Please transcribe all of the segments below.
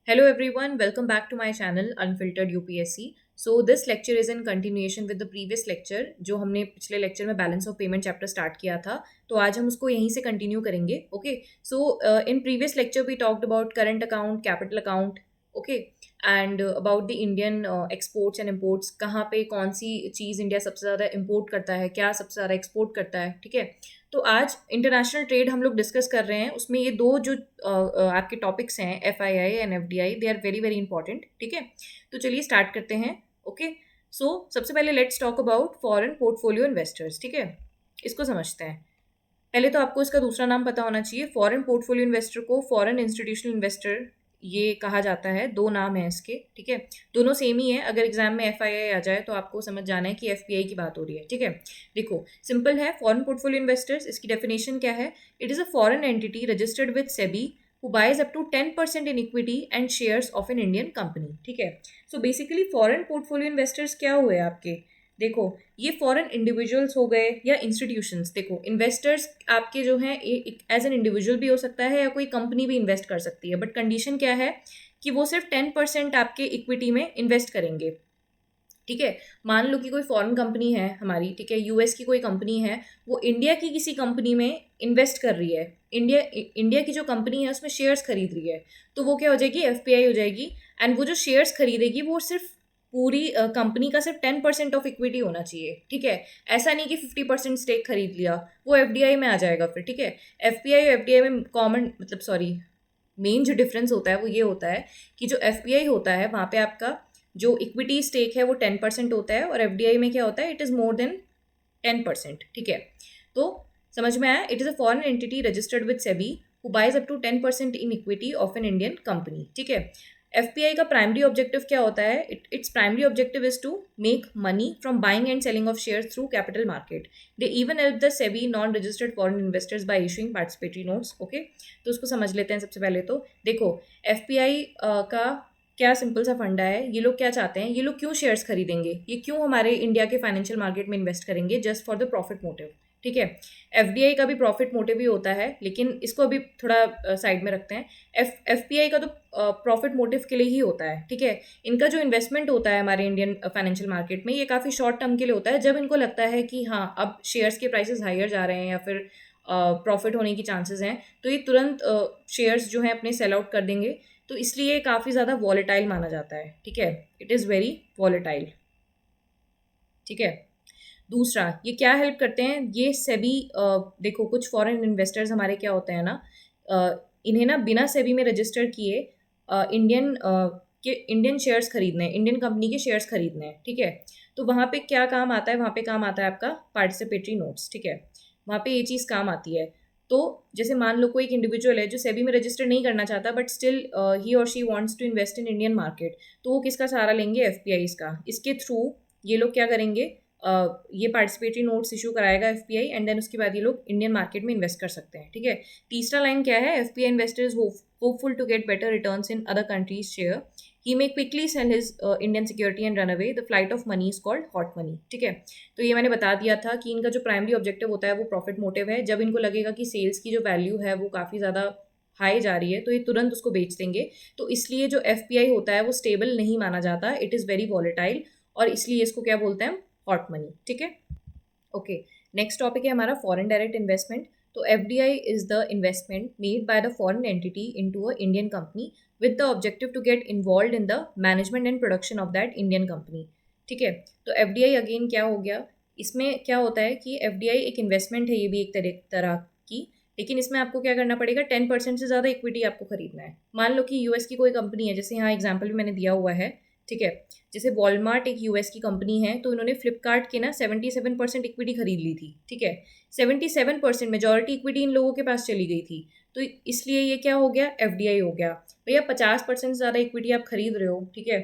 Hello everyone, welcome back to my channel Unfiltered UPSC. So this lecture is in continuation with the previous lecture जो हमने पिछले lecture में balance of payment chapter start किया था. तो आज हम उसको यहीं से कंटिन्यू करेंगे. Okay, so in previous lecture we talked about current account, capital account, okay, and about the Indian exports and imports. कहाँ पे कौन सी चीज़ इंडिया सबसे ज़्यादा इम्पोर्ट करता है, क्या सबसे ज़्यादा एक्सपोर्ट करता है. ठीक है, तो आज इंटरनेशनल ट्रेड हम लोग डिस्कस कर रहे हैं. उसमें ये दो जो आपके टॉपिक्स हैं, FII and FDI, they are very very important. ठीक है, तो चलिए स्टार्ट करते हैं. ओके, सो सबसे पहले let's talk about foreign portfolio investors. ठीक है, इसको समझते हैं. पहले तो आपको इसका दूसरा नाम पता होना चाहिए. फॉरेन पोर्टफोलियो इन्वेस्टर को फॉरेन इंस्टीट्यूशनल इन्वेस्टर ये कहा जाता है. दो नाम है इसके. ठीक है, दोनों सेम ही है. अगर एग्जाम में FII आ जाए तो आपको समझ जाना है कि FPI की बात हो रही है. ठीक है, देखो सिंपल है. फॉरेन पोर्टफोलियो इन्वेस्टर्स, इसकी डेफिनेशन क्या है? It is a foreign entity registered with SEBI who buys up to 10% in equity and shares of an Indian company. ठीक है, so basically foreign portfolio investors क्या हुए आपके? देखो, ये फॉरेन इंडिविजुअल्स हो गए या इंस्टीट्यूशंस. देखो, इन्वेस्टर्स आपके जो हैं एज एन इंडिविजुअल भी हो सकता है या कोई कंपनी भी इन्वेस्ट कर सकती है. बट कंडीशन क्या है कि वो सिर्फ 10% आपके इक्विटी में इन्वेस्ट करेंगे. ठीक है, मान लो कि कोई फॉरेन कंपनी है हमारी, ठीक है, US की कोई कंपनी है, वो इंडिया की किसी कंपनी में इन्वेस्ट कर रही है. इंडिया की जो कंपनी है उसमें शेयर्स खरीद रही है, तो वो क्या हो जाएगी? FPI हो जाएगी. एंड वो जो शेयर्स खरीदेगी वो सिर्फ पूरी कंपनी का सिर्फ 10% ऑफ इक्विटी होना चाहिए. ठीक है, ऐसा नहीं कि 50% स्टेक खरीद लिया, वो FDI में आ जाएगा फिर. ठीक है, FPI और FDI में कॉमन मतलब सॉरी मेन जो डिफरेंस होता है वो ये होता है कि जो FPI होता है वहाँ पे आपका जो इक्विटी स्टेक है वो 10% होता है, और FDI में क्या होता है? It is more than 10%. ठीक है, तो समझ में आया? It is a foreign entity registered with SEBI who buys up to 10% in equity of an Indian company. ठीक है, FPI का प्राइमरी ऑब्जेक्टिव क्या होता है? It's primary objective is to make money from buying and selling of shares through capital market. They even help the SEBI non registered foreign investors by issuing participatory notes. Okay, तो उसको समझ लेते हैं. सबसे पहले तो देखो, FPI का क्या सिंपल सा फंडा है. ये लोग क्या चाहते हैं? ये लोग क्यों शेयर्स खरीदेंगे? ये क्यों हमारे इंडिया के फाइनेंशियल मार्केट में इन्वेस्ट करेंगे? Just for the profit motive. ठीक है, FDI का भी प्रॉफिट मोटिव ही होता है, लेकिन इसको अभी थोड़ा साइड में रखते हैं. FPI का तो प्रॉफिट मोटिव के लिए ही होता है. ठीक है, इनका जो इन्वेस्टमेंट होता है हमारे इंडियन फाइनेंशियल मार्केट में, ये काफ़ी शॉर्ट टर्म के लिए होता है. जब इनको लगता है कि हाँ, अब शेयर्स के प्राइसेस हायर जा रहे हैं या फिर प्रॉफिट होने की चांसेस हैं, तो ये तुरंत शेयर्स जो हैं अपने सेल आउट कर देंगे. तो इसलिए काफ़ी ज़्यादा वॉलेटाइल माना जाता है. ठीक है, इट इज़ वेरी वॉलेटाइल. ठीक है, दूसरा ये क्या हेल्प करते हैं? ये सेबी, देखो कुछ फॉरेन इन्वेस्टर्स हमारे क्या होते हैं ना, इन्हें ना बिना सेबी में रजिस्टर किए इंडियन के इंडियन शेयर्स खरीदने हैं, इंडियन कंपनी के शेयर्स खरीदने हैं. ठीक है, तो वहाँ पे क्या काम आता है? वहाँ पे काम आता है आपका पार्टिसिपेटरी नोट्स. ठीक है, वहाँ पे ये चीज़ काम आती है. तो जैसे मान लो कोई एक इंडिविजुअल है जो सेबी में रजिस्टर नहीं करना चाहता, बट स्टिल ही और she wants to invest in Indian market, तो वो किसका सहारा लेंगे? FPI का. इसके थ्रू ये लोग क्या करेंगे? ये पार्टिसिपेटरी नोट्स इशू कराएगा FPI, एंड देन उसके बाद ये लोग इंडियन मार्केट में इन्वेस्ट कर सकते हैं. ठीक है, तीसरा लाइन क्या है? FPI investors hopeful to get better returns in other countries share. He may quickly sell his Indian security and run away. The flight of money is called hot money. ठीक है, तो ये मैंने बता दिया था कि इनका जो प्राइमरी ऑब्जेक्टिव होता है वो प्रॉफिट मोटिव है. जब इनको लगेगा कि सेल्स की जो वैल्यू है वो काफ़ी ज़्यादा हाई जा रही है, तो ये तुरंत उसको बेच देंगे. तो इसलिए जो FPI होता है वो स्टेबल नहीं माना जाता. इट इज़ वेरी वॉलेटाइल, और इसलिए इसको क्या बोलते हैं? Hot money. ठीक है, ओके, नेक्स्ट टॉपिक है हमारा फॉरेन डायरेक्ट इन्वेस्टमेंट. तो FDI is the investment made by the foreign entity into a Indian company with the objective to get involve in the management and production of that Indian company. ठीक है, तो FDI again क्या हो गया? इसमें क्या होता है कि FDI एक इन्वेस्टमेंट है, ये भी एक तरह की, लेकिन इसमें आपको क्या करना पड़ेगा? 10% से ज़्यादा इक्विटी आपको खरीदना है. मान लो कि US की कोई कंपनी है, जैसे यहाँ एग्जाम्पल भी मैंने दिया हुआ है. ठीक है, जैसे वॉलमार्ट एक US की कंपनी है, तो इन्होंने फ्लिपकार्ट के ना 77% इक्विटी खरीद ली थी. ठीक है, 77% मेजॉरिटी इक्विटी इन लोगों के पास चली गई थी. तो इसलिए ये क्या हो गया? FDI हो गया. भैया 50% से ज़्यादा इक्विटी आप खरीद रहे हो, ठीक है,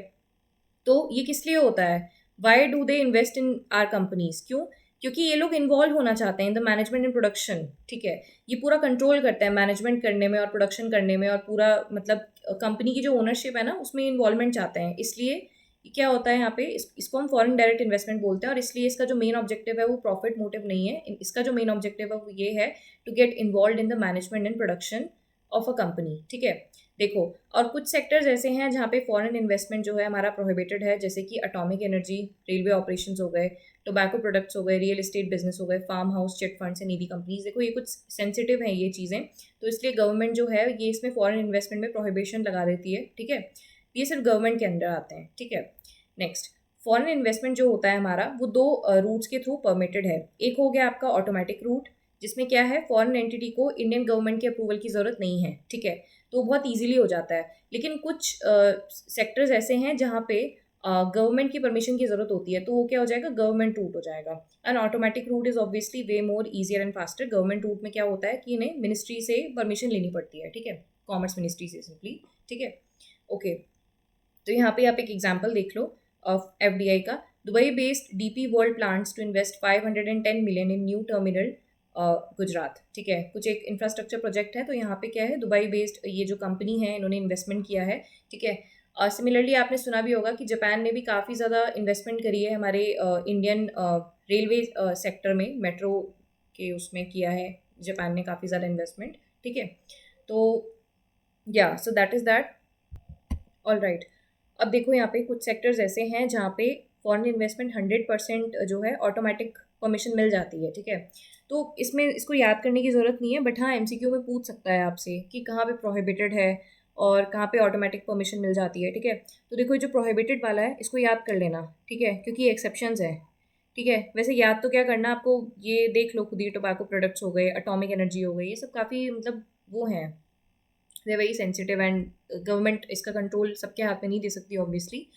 तो ये किस लिए होता है? Why do they invest in are companies? क्यों? क्योंकि ये लोग इन्वॉल्व होना चाहते हैं इन द मैनेजमेंट एंड प्रोडक्शन. ठीक है, ये पूरा कंट्रोल करता है मैनेजमेंट करने में और प्रोडक्शन करने में, और पूरा मतलब कंपनी की जो ओनरशिप है ना उसमें इन्वॉल्वमेंट चाहते हैं. इसलिए क्या होता है यहाँ पे, इसको हम फॉरेन डायरेक्ट इन्वेस्टमेंट बोलते हैं. और इसलिए इसका जो मेन ऑब्जेक्टिव है वो प्रॉफिट मोटिव नहीं है. इसका जो मेन ऑब्जेक्टिव है वो ये है to get involve in the management and production of a company. ठीक है, देखो, और कुछ सेक्टर्स ऐसे हैं जहाँ पे फॉरेन इन्वेस्टमेंट जो है हमारा प्रोहिबिटेड है, जैसे कि एटॉमिक एनर्जी, रेलवे ऑपरेशंस हो गए, टोबैको प्रोडक्ट्स हो गए, रियल एस्टेट बिजनेस हो गए, farm house, chit funds and निजी कंपनीज। देखो ये कुछ सेंसिटिव हैं ये चीज़ें, तो इसलिए गवर्नमेंट जो है ये इसमें फॉरेन इन्वेस्टमेंट में प्रोहिबिशन लगा देती है, ठीक है। ये सिर्फ गवर्नमेंट के अंडर आते हैं, ठीक है। नेक्स्ट, फॉरेन इन्वेस्टमेंट जो होता है हमारा वो दो रूट्स के थ्रू परमिटेड है। एक हो गया आपका ऑटोमेटिक रूट, जिसमें क्या है फॉरेन एंटिटी को इंडियन गवर्नमेंट के अप्रूवल की ज़रूरत नहीं है, ठीक है, तो बहुत ईजिली हो जाता है। लेकिन कुछ सेक्टर्स ऐसे हैं जहाँ पे गवर्नमेंट की परमिशन की ज़रूरत होती है, तो वो क्या हो जाएगा, गवर्नमेंट रूट हो जाएगा। And automatic route is obviously way more easier and faster. Government route में क्या होता है कि इन्हें मिनिस्ट्री से परमिशन लेनी पड़ती है, ठीक है, कॉमर्स मिनिस्ट्री से सिंपली, ठीक है। ओके, तो यहाँ पे आप एक एग्जाम्पल देख लो ऑफ एफडीआई का। Dubai based DP world plans to invest 510 million in new terminal Gujarat, ठीक है, कुछ एक इंफ्रास्ट्रक्चर प्रोजेक्ट है, तो यहाँ पे क्या है, दुबई बेस्ड ये जो कंपनी है इन्होंने इन्वेस्टमेंट किया है, ठीक है। सिमिलरली आपने सुना भी होगा कि जापान ने भी काफ़ी ज़्यादा इन्वेस्टमेंट करी है हमारे इंडियन रेलवे सेक्टर में, मेट्रो के उसमें किया है जापान ने काफ़ी ज़्यादा इन्वेस्टमेंट, ठीक है। तो या so that is that. All right, अब देखो यहाँ पे कुछ सेक्टर्स ऐसे हैं जहाँ पे फॉरेन इन्वेस्टमेंट 100% जो है ऑटोमेटिक परमिशन मिल जाती है, ठीक है। तो इसमें इसको याद करने की ज़रूरत नहीं है, बट हाँ एमसीक्यू में पूछ सकता है आपसे कि कहाँ पे प्रोहिबिटेड है और कहाँ पे ऑटोमेटिक परमिशन मिल जाती है, ठीक है। तो देखो ये जो प्रोहिबिटेड वाला है इसको याद कर लेना, ठीक है, क्योंकि ये एक्सेप्शंस है, ठीक है। वैसे याद तो क्या करना आपको, ये देख लो खुद ही, टोबैको प्रोडक्ट्स हो गए, एटॉमिक एनर्जी हो गई, ये सब काफ़ी मतलब वो हैं, they very sensitive and government इसका कंट्रोल सबके हाथ में नहीं दे सकती ऑब्वियसली।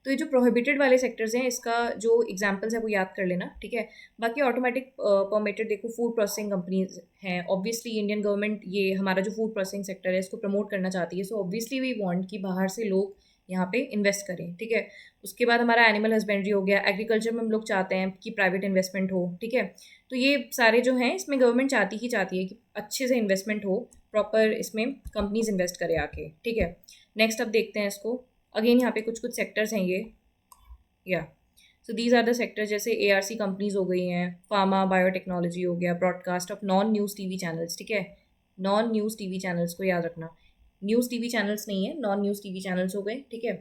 तो ये जो प्रोहिबिटेड वाले सेक्टर्स हैं इसका जो एग्जांपल्स है वो याद कर लेना, ठीक है। बाकी ऑटोमेटिक परमिटेड देखो फूड प्रोसेसिंग कंपनीज हैं, ऑब्वियसली इंडियन गवर्नमेंट ये हमारा जो फूड प्रोसेसिंग सेक्टर है इसको प्रमोट करना चाहती है, सो ऑब्वियसली वी वांट कि बाहर से लोग यहाँ पे इन्वेस्ट करें, ठीक है। उसके बाद हमारा एनिमल हस्बेंड्री हो गया, एग्रीकल्चर में हम लोग चाहते हैं कि प्राइवेट इन्वेस्टमेंट हो, ठीक है। तो ये सारे जो हैं इसमें गवर्नमेंट चाहती है कि अच्छे से इन्वेस्टमेंट हो, प्रॉपर इसमें कंपनीज इन्वेस्ट करे आके, ठीक है। नेक्स्ट अब देखते हैं इसको, अगेन यहाँ पे कुछ कुछ सेक्टर्स हैं ये, या so these are the sector, जैसे एआरसी कंपनीज हो गई हैं, फार्मा, बायोटेक्नोलॉजी हो गया, broadcast of non news TV channels, ठीक है। नॉन न्यूज़ टीवी चैनल्स को याद रखना, न्यूज़ टीवी चैनल्स नहीं है, नॉन न्यूज़ टीवी चैनल्स हो गए, ठीक है।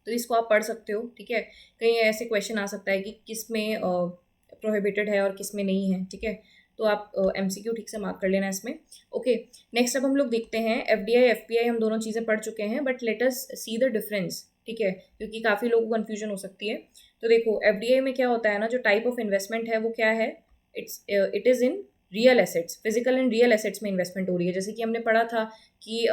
तो इसको आप पढ़ सकते हो, ठीक है। कहीं ऐसे क्वेश्चन आ सकता है कि किस में प्रोहिबिटेड है और किस में नहीं है, ठीक है। तो आप एमसीक्यू ठीक से मार्क कर लेना इसमें। ओके, नेक्स्ट अब हम लोग देखते हैं एफडीआई एफपीआई, हम दोनों चीज़ें पढ़ चुके हैं, but let us see the difference, ठीक है, क्योंकि काफ़ी लोगों को कन्फ्यूजन हो सकती है। तो देखो एफडीआई में क्या होता है ना, जो टाइप ऑफ इन्वेस्टमेंट है वो क्या है, it is in real assets, physical and real assets में इन्वेस्टमेंट हो रही है। जैसे कि हमने पढ़ा था कि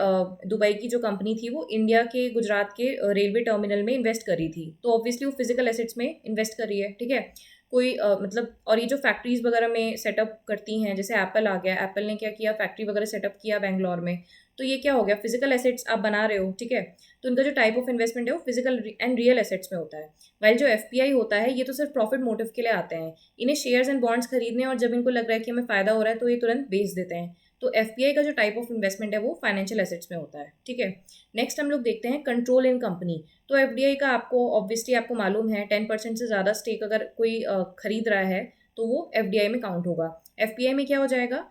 दुबई की जो कंपनी थी वो इंडिया के गुजरात के रेलवे टर्मिनल में इन्वेस्ट करी थी, तो ऑब्वियसली वो फिजिकल एसेट्स में इन्वेस्ट कर रही है, ठीक है। कोई मतलब, और ये जो फैक्ट्रीज वगैरह में सेटअप करती हैं, जैसे एप्पल आ गया, एप्पल ने क्या किया, फैक्ट्री वगैरह सेटअप किया बेंगलोर में, तो ये क्या हो गया, फिजिकल एसेट्स आप बना रहे हो, ठीक है। तो इनका जो टाइप ऑफ इन्वेस्टमेंट है वो फिजिकल एंड रियल एसेट्स में होता है। वाइल जो एफपीआई होता है ये तो सिर्फ प्रॉफिट मोटिव के लिए आते हैं, इन्हें शेयर्स एंड बॉन्ड्स खरीदने, और जब इनको लग रहा है कि हमें फ़ायदा हो रहा है तो ये तुरंत बेच देते हैं। तो एफपीआई का जो टाइप ऑफ इन्वेस्टमेंट है वो फाइनेंशियल एसेट्स में होता है, ठीक है। नेक्स्ट हम लोग देखते हैं कंट्रोल इन कंपनी। तो एफडीआई का आपको ऑब्वियसली आपको मालूम है 10% से ज़्यादा स्टेक अगर कोई खरीद रहा है तो वो एफडीआई में काउंट होगा। एफपीआई में क्या हो जाएगा,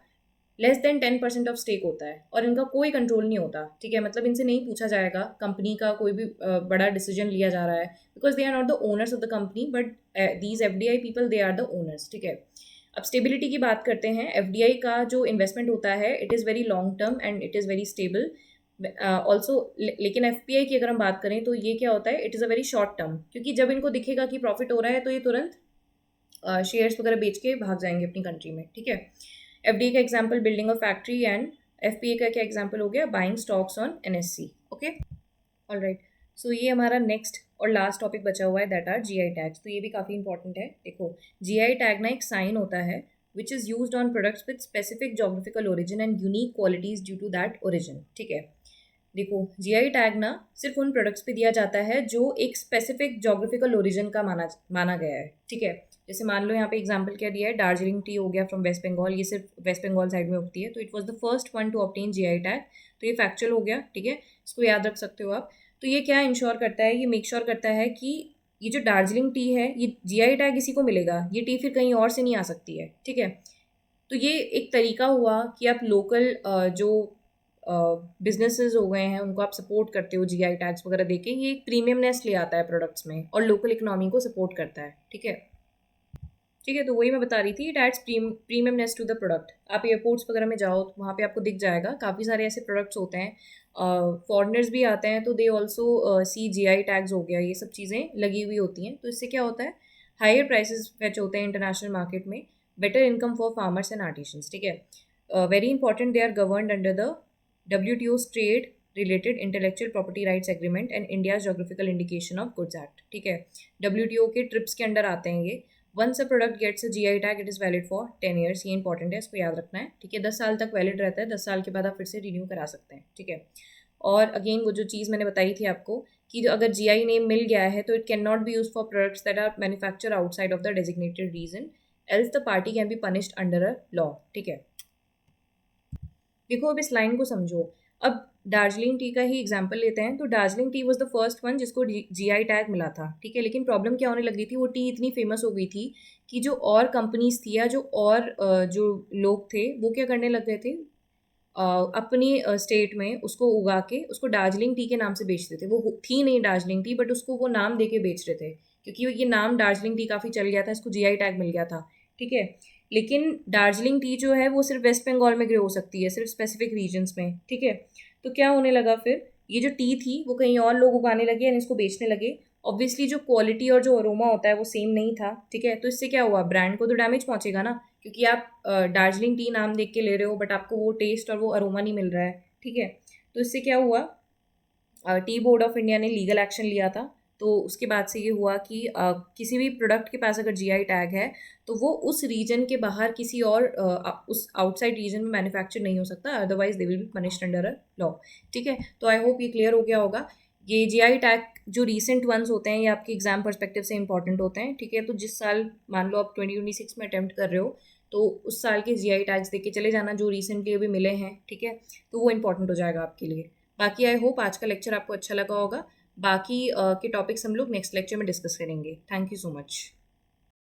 लेस देन 10% ऑफ स्टेक होता है और इनका कोई कंट्रोल नहीं होता, ठीक है। मतलब इनसे नहीं पूछा जाएगा, कंपनी का कोई भी बड़ा डिसीजन लिया जा रहा है, because they are not the owners of the company, but these FDI people they are the owners, ठीक है। अब स्टेबिलिटी की बात करते हैं, एफडीआई का जो इन्वेस्टमेंट होता है it is very long term and it is very stable also. लेकिन एफपीआई की अगर हम बात करें तो ये क्या होता है, it is a very short term, क्योंकि जब इनको दिखेगा कि प्रॉफिट हो रहा है तो ये तुरंत शेयर्स वगैरह बेच के भाग जाएंगे अपनी कंट्री में, ठीक है। एफडीआई का example building of factory, and FPI का क्या एग्जांपल हो गया, buying stocks on NSC, okay. All right, so ये हमारा नेक्स्ट और लास्ट टॉपिक बचा हुआ है, दैट आर जीआई टैग्स। तो ये भी काफ़ी इंपॉर्टेंट है। देखो जीआई टैग ना एक साइन होता है which is used on products with specific geographical origin and unique qualities due to that origin, ठीक है। देखो जीआई टैग ना सिर्फ उन प्रोडक्ट्स पे दिया जाता है जो एक स्पेसिफिक जोग्राफिकल ओरिजिन का माना गया है, ठीक है। जैसे मान लो यहाँ पे एग्जांपल क्या दिया है, दार्जिलिंग टी हो गया फ्रॉम वेस्ट बंगाल, ये सिर्फ वेस्ट बंगाल साइड में उगती है, तो it was the first one two obtain GI tag. तो ये फैक्चुअल हो गया, ठीक है, इसको याद रख सकते हो आप। तो ये क्या इंश्योर करता है, ये मेक श्योर करता है कि ये जो दार्जिलिंग टी है ये जीआई टैग इसी को मिलेगा, ये टी फिर कहीं और से नहीं आ सकती है, ठीक है। तो ये एक तरीका हुआ कि आप लोकल जो बिजनेसेस हो गए हैं उनको आप सपोर्ट करते हो जीआई टैग्स वगैरह देके, ये एक प्रीमियमनेस ले आता है प्रोडक्ट्स में और लोकल इकोनॉमी को सपोर्ट करता है। ठीक है, ठीक है, तो वही मैं बता रही थी, it adds premiumness to the product. आप एयरपोर्ट्स वगैरह में जाओ तो वहाँ पे आपको दिख जाएगा काफ़ी सारे ऐसे प्रोडक्ट्स होते हैं, फॉरेनर्स भी आते हैं तो they also see GI tags हो गया, ये सब चीज़ें लगी हुई होती हैं। तो इससे क्या होता है, हायर प्राइसेस फेच होते हैं इंटरनेशनल मार्केट में, better income for farmers and artisans. ठीक है, very important, they are governed under the WTO's trade related intellectual property rights agreement and India's geographical indication of goods act. ठीक है, WTO के trips के under आते हैं ये। Once a product gets a GI tag it is valid for 10 years, ये important है, इसको याद रखना है। ठीक है, 10 साल तक वैलिड रहता है, 10 साल के बाद आप फिर से रिन्यू करा सकते हैं। ठीक है, और अगेन वो जो चीज़ मैंने बताई थी आपको कि जो अगर जीआई नेम मिल गया है तो it can not be use for products that are manufacture outside of the designated region, else the party can be punished under a law. ठीक है, देखो अब इस लाइन को समझो। अब दार्जिलिंग टी का ही एग्जांपल लेते हैं, तो Darjeeling tea was the first one जिसको जीआई टैग मिला था। ठीक है, लेकिन प्रॉब्लम क्या होने लगी थी, वो टी इतनी फेमस हो गई थी कि जो और कंपनीज थी या जो और जो लोग थे वो क्या करने लग गए थे, अपनी स्टेट में उसको उगा के उसको दार्जिलिंग टी के नाम से बेचते थे। वो थी नहीं दार्जिलिंग टी, बट उसको वो नाम दे के बेच रहे थे क्योंकि ये नाम दार्जिलिंग टी काफ़ी चल गया था, इसको जीआई टैग मिल गया था। ठीक है, लेकिन दार्जिलिंग टी जो है वो सिर्फ वेस्ट बंगाल में ग्रो हो सकती है, सिर्फ स्पेसिफिक रीजन्स में। ठीक है, तो क्या होने लगा फिर, ये जो टी थी वो कहीं और लोग उगाने लगे एंड इसको बेचने लगे। ऑब्वियसली जो क्वालिटी और जो अरोमा होता है वो सेम नहीं था। ठीक है, तो इससे क्या हुआ, ब्रांड को तो डैमेज पहुंचेगा ना, क्योंकि आप दार्जिलिंग टी नाम देख के ले रहे हो बट आपको वो टेस्ट और वो अरोमा नहीं मिल रहा है। ठीक है, तो इससे क्या हुआ, टी बोर्ड ऑफ इंडिया ने लीगल एक्शन लिया था। तो उसके बाद से ये हुआ कि किसी भी प्रोडक्ट के पास अगर जीआई टैग है तो वो उस रीजन के बाहर किसी और उस आउटसाइड रीजन में मैन्युफैक्चर नहीं हो सकता, otherwise they will be punished under a law. ठीक है, तो आई होप ये क्लियर हो गया होगा। ये जीआई टैग जो रीसेंट वंस होते हैं ये आपके एग्जाम परस्पेक्टिव से इंपॉर्टेंट होते हैं। ठीक है, तो जिस साल मान लो आप 2026 में अटेम्प्ट कर रहे हो तो उस साल के जीआई टैग्स देख के चले जाना जो रिसेंटली अभी मिले हैं। ठीक है, तो वो इंपॉर्टेंट हो जाएगा आपके लिए। बाकी आई होप आज का लेक्चर आपको अच्छा लगा होगा। बाकी के टॉपिक्स हम लोग नेक्स्ट लेक्चर में डिस्कस करेंगे। Thank you so much.